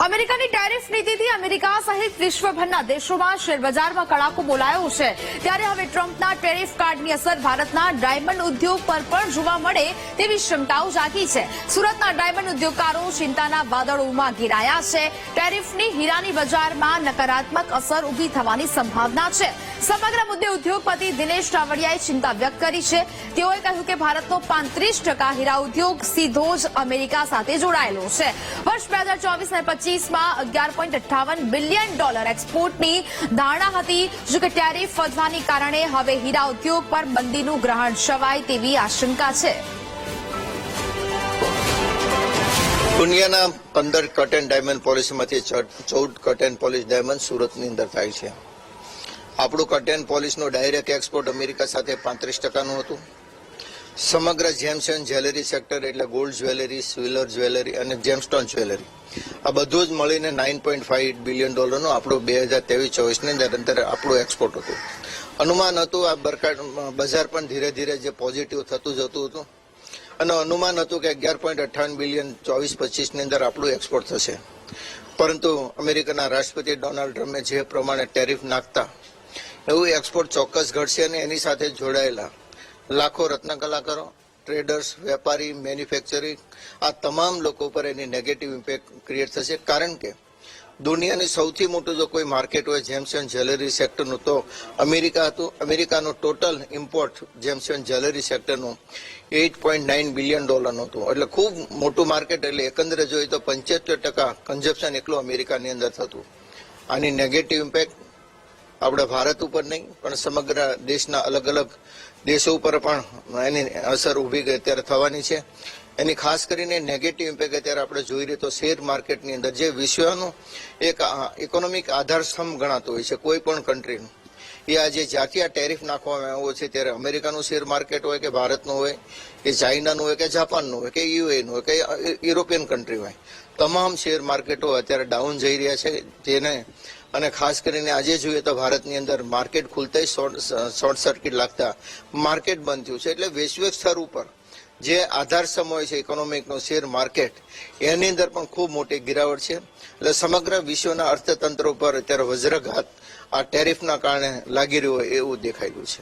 અમેરિકાની tariff નીતિથી America સહિત વિશ્વભરના દેશોમાં શેરબજારમાં કડાકો બોલાયો છે ત્યારે હવે ટ્રમ્પના ટેરિફ કાર્ડની અસર ભારતના ડાયમંડ ઉદ્યોગ પર પણ જોવા મળે તેવી શંકાઓ જાગી છે। સુરતના ડાયમંડ ઉદ્યોગકારો ચિંતાના વાદળોમાં ઘેરાયા છે। ટેરિફની હીરાની બજારમાં નકારાત્મક અસર ઉભી થવાની સંભાવના છે। સમગ્ર મુદ્દે ઉદ્યોગપતિ દિનેશ રાવડિયાએ ચિંતા વ્યક્ત કરી છે। તેઓએ કહ્યું કે ભારતનો 35% હીરા ઉદ્યોગ સીધો જ અમેરિકા સાથે જોડાયેલો છે। વર્ષ 2024 અને 25માં $11.58 બિલિયન એક્સપોર્ટની ધારણા હતી, જોકે ટેરિફ વધવાને કારણે હવે હીરા ઉદ્યોગ પર બંદીનું ગ્રહણ છવાય તેવી આશંકા છે। દુનિયાના 15 કટ એન્ડ ડાયમંડ પોલિશમાંથી 14 કટ એન્ડ પોલિશ ડાયમંડ સુરતની અંદર થાય છે। આપણું કટ એન્ડ પોલિશનો ડાયરેક્ટ એક્સપોર્ટ અમેરિકા સાથે 35%નું હતું। સમગ્ર જેમ્સ એન્ડ જ્વેલરી સેક્ટર એટલે ગોલ્ડ જ્વેલરી, સિલ્વર જ્વેલરી અને જેમસ્ટોન જ્વેલરી આ બધું જ મળીને $9.5 બિલિયન નું આપણું 2023-24ની અંદર આપણું એક્સપોર્ટ હતું। અનુમાન હતું આ બજાર પણ ધીરે ધીરે જે પોઝિટિવ થતું જતું હતું અને અનુમાન હતું કે $11.58 બિલિયન 24-25ની અંદર આપણું એક્સપોર્ટ થશે, પરંતુ અમેરિકાના રાષ્ટ્રપતિ ડોનાલ્ડ ટ્રમ્પે જે પ્રમાણે ટેરિફ નાખતા એવું એક્સપોર્ટ ચોક્કસ ઘટશે અને એની સાથે જોડાયેલા લાખો રત્ન કલાકારો, ટ્રેડર્સ, વેપારી, મેન્યુફેક્ચરિંગ આ તમામ લોકો પર એની નેગેટિવ ઇમ્પેક્ટ ક્રિએટ થશે। કારણ કે દુનિયાની સૌથી મોટું જો કોઈ માર્કેટ હોય જેમ્સ એન્ડ જ્વેલરી સેક્ટરનું તો અમેરિકા હતું। અમેરિકાનું total import gems and jewellery સેક્ટરનું $8.9 બિલિયન હતું, એટલે ખૂબ મોટું માર્કેટ। એટલે એકંદરે જોઈએ તો 75% કન્ઝપ્શન એકલું અમેરિકાની અંદર થતું। આની નેગેટિવ ઇમ્પેક્ટ આપણે ભારત ઉપર નહીં પણ સમગ્ર દેશના અલગ અલગ દેશો ઉપર પણ એની અસર ઊભી અત્યારે થવાની છે। એની ખાસ કરીને નેગેટિવ ઇમ્પેક્ટ અત્યારે આપણે જોઈ રહીએ તો શેર માર્કેટની અંદર જે વિશ્વનું એક ઇકોનોમિક આધાર સ્તંભ ગણાતું હોય છે કોઈ પણ કન્ટ્રીનું, એ આજે જ્યાંથી આ ટેરિફ નાખવામાં આવ્યો છે ત્યારે અમેરિકાનું શેર માર્કેટ હોય કે ભારતનું હોય કે ચાઇનાનું હોય કે જાપાનનું હોય કે યુએનું હોય કે યુરોપિયન કન્ટ્રી હોય, તમામ શેર માર્કેટો અત્યારે ડાઉન જઈ રહ્યા છે। જેને અને ખાસ કરીને આજે જોઈએ તો ભારતની અંદર માર્કેટ ખુલતા શોર્ટ સર્કિટ લાગતા માર્કેટ બંધ થયું છે। એટલે વૈશ્વિક સ્તર ઉપર જે આધાર સ્તંભ હોય છે ઇકોનોમિકનો શેર માર્કેટ એની અંદર પણ ખૂબ મોટી ગિરાવટ છે। એટલે સમગ્ર વિશ્વના અર્થતંત્ર ઉપર અત્યારે વજ્રઘાત આ ટેરિફના કારણે લાગી રહ્યો હોય એવું દેખાઈ રહ્યું છે।